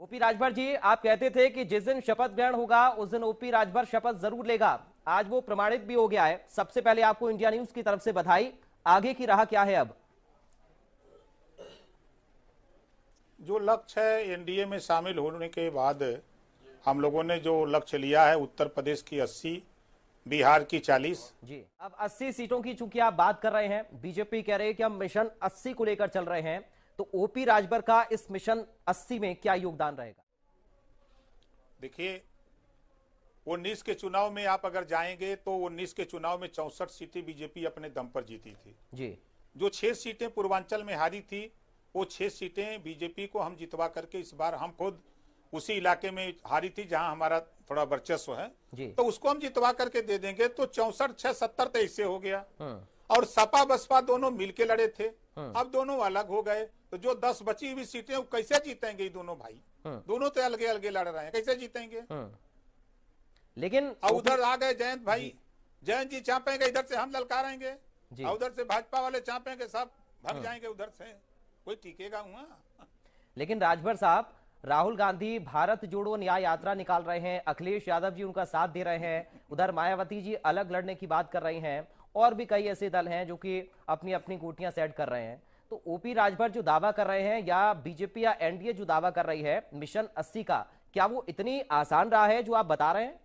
OP Rajbhar ji, आप कहते थे कि जिस दिन शपथ ग्रहण होगा उस दिन ओपी राजभर शपथ जरूर लेगा। आज वो प्रमाणित भी हो गया है। सबसे पहले आपको इंडिया न्यूज की तरफ से बधाई। आगे की राह क्या है अब? जो लक्ष्य है एनडीए में शामिल होने के बाद हम लोगों ने जो लक्ष्य लिया है, उत्तर प्रदेश की 80, बिहार की 40। जी, अब 80 सीटों की चूंकि आप बात कर रहे हैं, बीजेपी कह रही है कि हम मिशन 80 को लेकर चल रहे हैं, तो ओपी राजभर का इस मिशन 80 में क्या योगदान रहेगा? देखिए, 19 के चुनाव में आप अगर जाएंगे तो 19 के चुनाव में 64 सीटें बीजेपी अपने दम पर जीती थी। जी, जो 6 सीटें पूर्वांचल में हारी थी, वो 6 सीटें बीजेपी को हम जितवा करके इस बार हम खुद उसी इलाके में हारी थी जहां हमारा थोड़ा वर्चस्व है, तो उसको हम जितवा करके दे देंगे। तो 64-6-70 तो इससे हो गया। और सपा बसपा दोनों मिलके लड़े थे, अब दोनों अलग हो गए। तो जो 10 बची हुई सीटें कैसे जीतेंगे ये दोनों भाई? दोनों तो अलगे अलगे लड़ रहे हैं, कैसे जीतेंगे? लेकिन उधर आ गए जयंत भाई, जयंत जी चापेंगे, इधर से हम ललकारेंगे, उधर से भाजपा वाले चापेंगे, सब भाग जाएंगे उधर से, कोई टिकेगा वहां? लेकिन राजभर साहब, राहुल गांधी भारत जोड़ो न्याय यात्रा निकाल रहे हैं, अखिलेश यादव जी उनका साथ दे रहे हैं, उधर मायावती जी अलग लड़ने की बात कर रही हैं, और भी कई ऐसे दल हैं जो कि अपनी अपनी गोटियां सेट कर रहे हैं। तो ओपी राजभर जो दावा कर रहे हैं या बीजेपी या एनडीए जो दावा कर रही है मिशन 80 का, क्या वो इतनी आसान रहा है जो आप बता रहे हैं?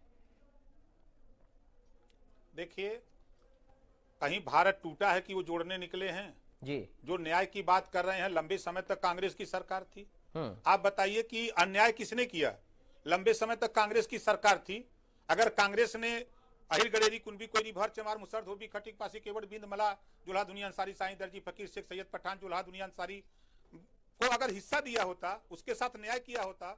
देखिए, कहीं भारत टूटा है कि वो जोड़ने निकले हैं? जी, जो न्याय की बात कर रहे हैं, लंबे समय तक कांग्रेस की सरकार थी। आप बताइए कि अन्याय किसने किया? लंबे समय तक कांग्रेस की सरकार थी। अगर कांग्रेस ने अहिर गडेरी कुनबी कोयरी भर चमार मुसर धोबी खटिक पासी केवड़ बिंद मला जुल्हा दुनिया अंसारी साईं दर्जी फकीर शेख सैयद पठान जुल्हा दुनिया अंसारी को अगर हिस्सा दिया होता, उसके साथ न्याय किया होता,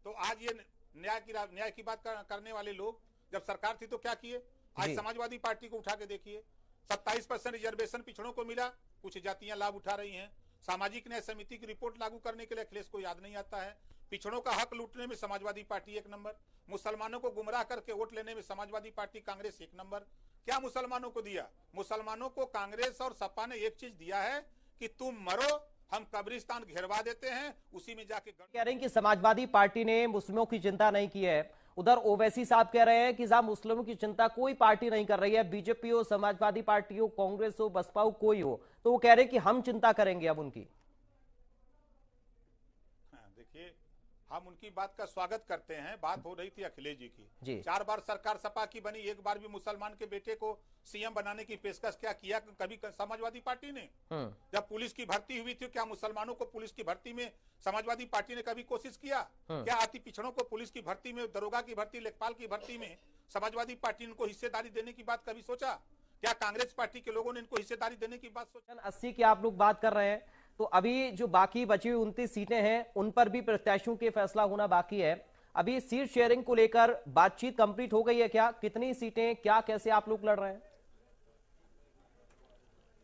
तो आज ये न्याय की बात करने वाले लोग जब सरकार थी तो क्या किए? आज समाजवादी पार्टी को उठा के देखिए, 27% रिजर्वेशन पिछड़ों को मिला, कुछ जातियां लाभ उठा रही हैं। सामाजिक न्याय समिति की रिपोर्ट लागू करने के लिए अखिलेश को याद नहीं आता है। पिछड़ों का हक लूटने में समाजवादी पार्टी 1 नंबर, मुसलमानों को गुमराह करके वोट लेने में समाजवादी पार्टी कांग्रेस 1 नंबर। क्या मुसलमानों को दिया? मुसलमानों को कांग्रेस और सपा ने एक चीज दिया है कि तुम मरो, हम कब्रिस्तान घेरवा देते हैं, उसी में जाके कह रहे हैं कि समाजवादी पार्टी ने मुस्लिमों की चिंता नहीं की है। उधर ओवैसी साहब कह रहे हैं कि साहब मुस्लिमों की चिंता कोई पार्टी नहीं कर रही है, बीजेपी हो, समाजवादी पार्टी हो, कांग्रेस हो, बसपा हो, कोई हो, तो वो कह रहे हैं कि हम चिंता करेंगे अब उनकी। देखिए, हम उनकी बात का स्वागत करते हैं। बात हो रही थी अखिलेश जी की। 4 बार सरकार सपा की बनी, एक बार भी मुसलमान के बेटे को सीएम बनाने की पेशकश क्या किया कभी समाजवादी पार्टी ने? जब पुलिस की भर्ती हुई थी, क्या मुसलमानों को पुलिस की भर्ती में समाजवादी पार्टी ने कभी कोशिश किया? क्या अति पिछड़ों को पुलिस की भर्ती में, दरोगा की भर्ती, लेखपाल की भर्ती में समाजवादी पार्टी ने इनको हिस्सेदारी देने की बात कभी सोचा? क्या कांग्रेस पार्टी के लोगों ने इनको हिस्सेदारी देने की बात सोचा? 80 की आप लोग बात कर रहे हैं, तो अभी जो बाकी बची हुई 29 सीटें हैं उन पर भी प्रत्याशियों के फैसला होना बाकी है। अभी सीट शेयरिंग को लेकर बातचीत कंप्लीट हो गई है क्या? कितनी सीटें, क्या, कैसे आप लोग लड़ रहे हैं?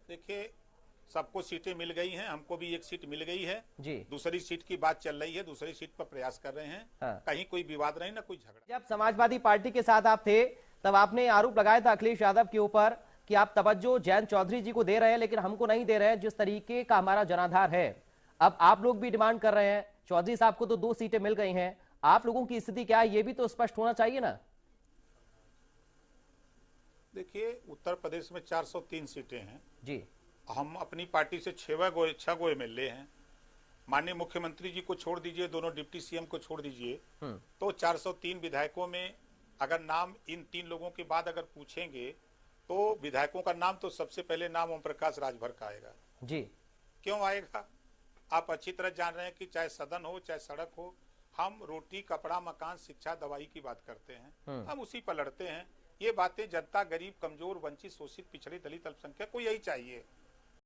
देखिए, सबको सीटें मिल गई हैं, हमको भी एक सीट मिल गई है जी। दूसरी सीट की बात चल रही है, दूसरी सीट पर प्रयास कर रहे हैं। कहीं कोई विवाद नहीं, ना कोई झगड़ा। जब समाजवादी पार्टी के साथ आप थे तब आपने आरोप लगाया था अखिलेश यादव के ऊपर कि आप तवज्जो जयंत चौधरी जी को दे रहे हैं लेकिन हमको नहीं दे रहे हैं, जिस तरीके का हमारा जनाधार है। अब आप लोग भी डिमांड कर रहे हैं, चौधरी साहब को तो 2 सीटें मिल गई हैं, आप लोगों की स्थिति क्या है ये भी तो स्पष्ट होना चाहिए ना? देखिए, उत्तर प्रदेश में 403 सीटें हैं जी। हम अपनी पार्टी से 6 गो एमएलए हैं। माननीय मुख्यमंत्री जी को छोड़ दीजिए, दोनों डिप्टी सीएम को छोड़ दीजिए, तो 403 विधायकों में अगर नाम इन 3 लोगों के बाद अगर पूछेंगे तो विधायकों का नाम तो सबसे पहले नाम ओम प्रकाश राजभर का आएगा। जी। क्यों आएगा? आप अच्छी तरह जान रहे हैं कि चाहे सदन हो चाहे सड़क हो, हम रोटी, कपड़ा, मकान, शिक्षा, दवाई की बात करते हैं, हम उसी पर लड़ते हैं। ये बातें जनता, गरीब, कमजोर, वंचित, शोषित, पिछड़े, दलित, अल्पसंख्यक को यही चाहिए।